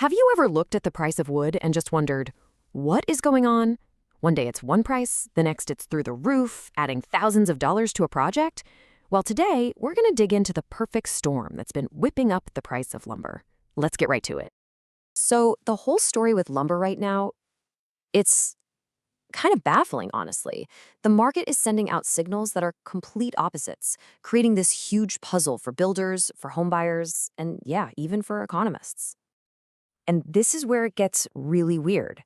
Have you ever looked at the price of wood and just wondered, what is going on? One day it's one price, the next it's through the roof, adding thousands of dollars to a project? Well, today we're going to dig into the perfect storm that's been whipping up the price of lumber. Let's get right to it. So, the whole story with lumber right now, it's kind of baffling, honestly. The market is sending out signals that are complete opposites, creating this huge puzzle for builders, for homebuyers, and yeah, even for economists. And this is where it gets really weird.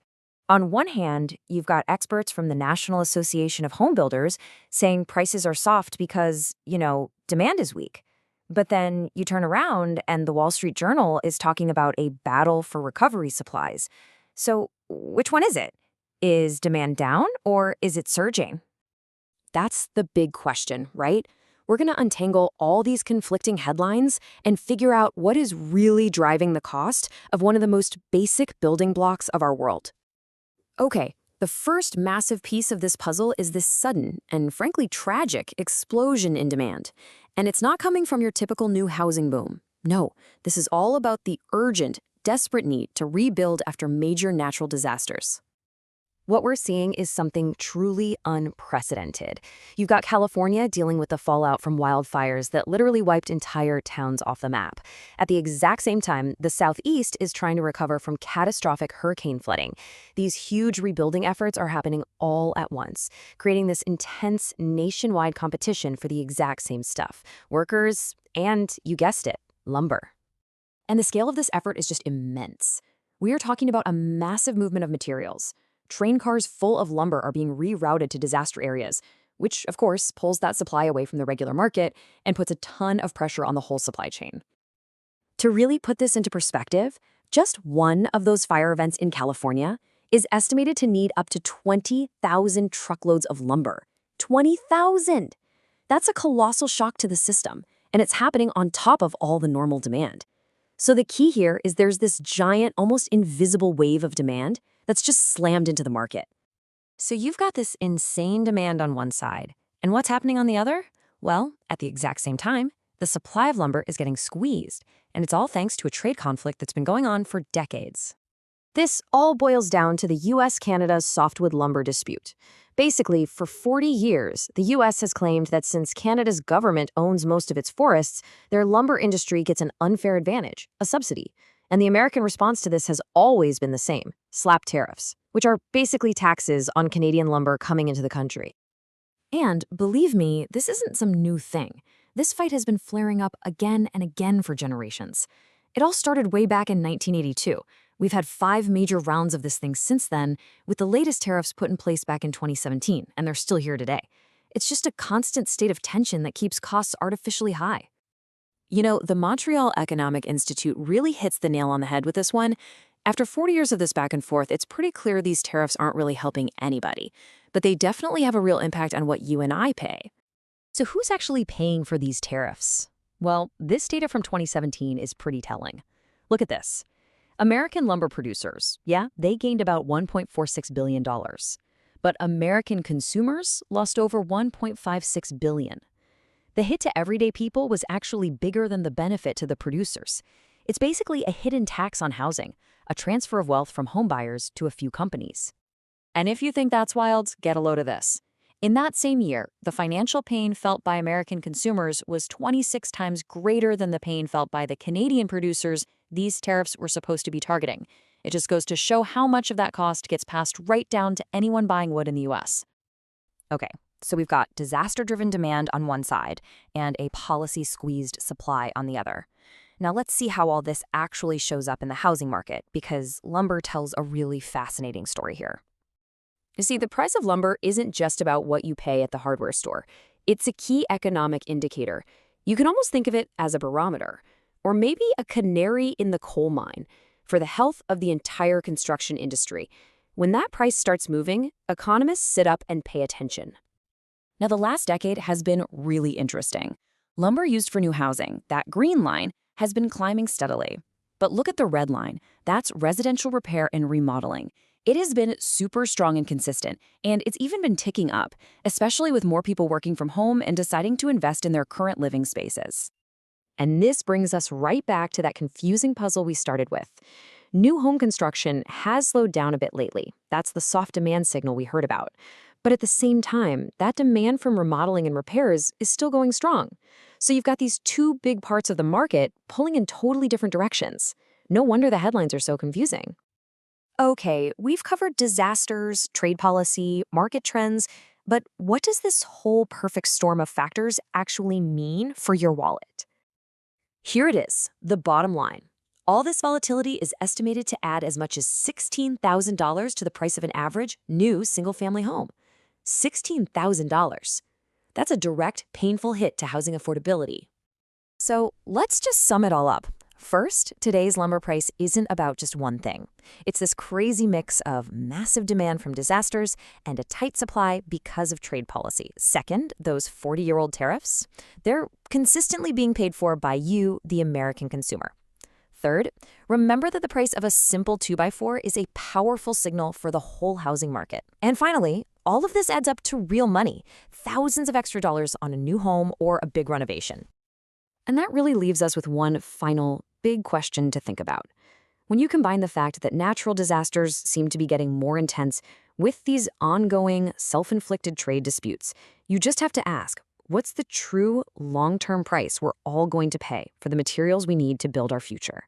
On one hand, you've got experts from the National Association of Home Builders saying prices are soft because, demand is weak. But then you turn around and the Wall Street Journal is talking about a battle for recovery supplies. So which one is it? Is demand down or is it surging? That's the big question, right? We're going to untangle all these conflicting headlines and figure out what is really driving the cost of one of the most basic building blocks of our world. Okay, the first massive piece of this puzzle is this sudden and frankly tragic explosion in demand. And it's not coming from your typical new housing boom. No, this is all about the urgent, desperate need to rebuild after major natural disasters. What we're seeing is something truly unprecedented. You've got California dealing with the fallout from wildfires that literally wiped entire towns off the map. At the exact same time, the Southeast is trying to recover from catastrophic hurricane flooding. These huge rebuilding efforts are happening all at once, creating this intense nationwide competition for the exact same stuff: workers and, you guessed it, lumber. And the scale of this effort is just immense. We are talking about a massive movement of materials. Train cars full of lumber are being rerouted to disaster areas, which, of course, pulls that supply away from the regular market and puts a ton of pressure on the whole supply chain. To really put this into perspective, just one of those fire events in California is estimated to need up to 20,000 truckloads of lumber. 20,000! That's a colossal shock to the system, and it's happening on top of all the normal demand. So the key here is there's this giant, almost invisible wave of demand that's just slammed into the market. So you've got this insane demand on one side, and what's happening on the other? Well, at the exact same time, the supply of lumber is getting squeezed, and it's all thanks to a trade conflict that's been going on for decades. This all boils down to the US-Canada's softwood lumber dispute. Basically, for 40 years, the US has claimed that since Canada's government owns most of its forests, their lumber industry gets an unfair advantage, a subsidy. And the American response to this has always been the same: slap tariffs, which are basically taxes on Canadian lumber coming into the country. And believe me, this isn't some new thing. This fight has been flaring up again and again for generations. It all started way back in 1982. We've had 5 major rounds of this thing since then, with the latest tariffs put in place back in 2017, and they're still here today. It's just a constant state of tension that keeps costs artificially high. The Montreal Economic Institute really hits the nail on the head with this one. After 40 years of this back and forth, it's pretty clear these tariffs aren't really helping anybody, but they definitely have a real impact on what you and I pay. So who's actually paying for these tariffs? Well, this data from 2017 is pretty telling. Look at this. American lumber producers, they gained about $1.46 billion. But American consumers lost over $1.56 billion. The hit to everyday people was actually bigger than the benefit to the producers. It's basically a hidden tax on housing, a transfer of wealth from homebuyers to a few companies. And if you think that's wild, get a load of this. In that same year, the financial pain felt by American consumers was 26 times greater than the pain felt by the Canadian producers these tariffs were supposed to be targeting. It just goes to show how much of that cost gets passed right down to anyone buying wood in the US. Okay. So we've got disaster-driven demand on one side and a policy-squeezed supply on the other. Now let's see how all this actually shows up in the housing market, because lumber tells a really fascinating story here. You see, the price of lumber isn't just about what you pay at the hardware store. It's a key economic indicator. You can almost think of it as a barometer, or maybe a canary in the coal mine, for the health of the entire construction industry. When that price starts moving, economists sit up and pay attention. Now, the last decade has been really interesting. Lumber used for new housing, that green line, has been climbing steadily. But look at the red line. That's residential repair and remodeling. It has been super strong and consistent, and it's even been ticking up, especially with more people working from home and deciding to invest in their current living spaces. And this brings us right back to that confusing puzzle we started with. New home construction has slowed down a bit lately. That's the soft demand signal we heard about. But at the same time, that demand from remodeling and repairs is still going strong. So you've got these two big parts of the market pulling in totally different directions. No wonder the headlines are so confusing. Okay, we've covered disasters, trade policy, market trends, but what does this whole perfect storm of factors actually mean for your wallet? Here it is, the bottom line. All this volatility is estimated to add as much as $16,000 to the price of an average new single-family home. $16,000. That's a direct, painful hit to housing affordability. So let's just sum it all up. First, today's lumber price isn't about just one thing. It's this crazy mix of massive demand from disasters and a tight supply because of trade policy. Second, those 40-year-old tariffs, they're consistently being paid for by you, the American consumer. Third, remember that the price of a simple 2x4 is a powerful signal for the whole housing market. And finally, all of this adds up to real money, thousands of extra dollars on a new home or a big renovation. And that really leaves us with one final big question to think about. When you combine the fact that natural disasters seem to be getting more intense with these ongoing, self-inflicted trade disputes, you just have to ask, what's the true long-term price we're all going to pay for the materials we need to build our future?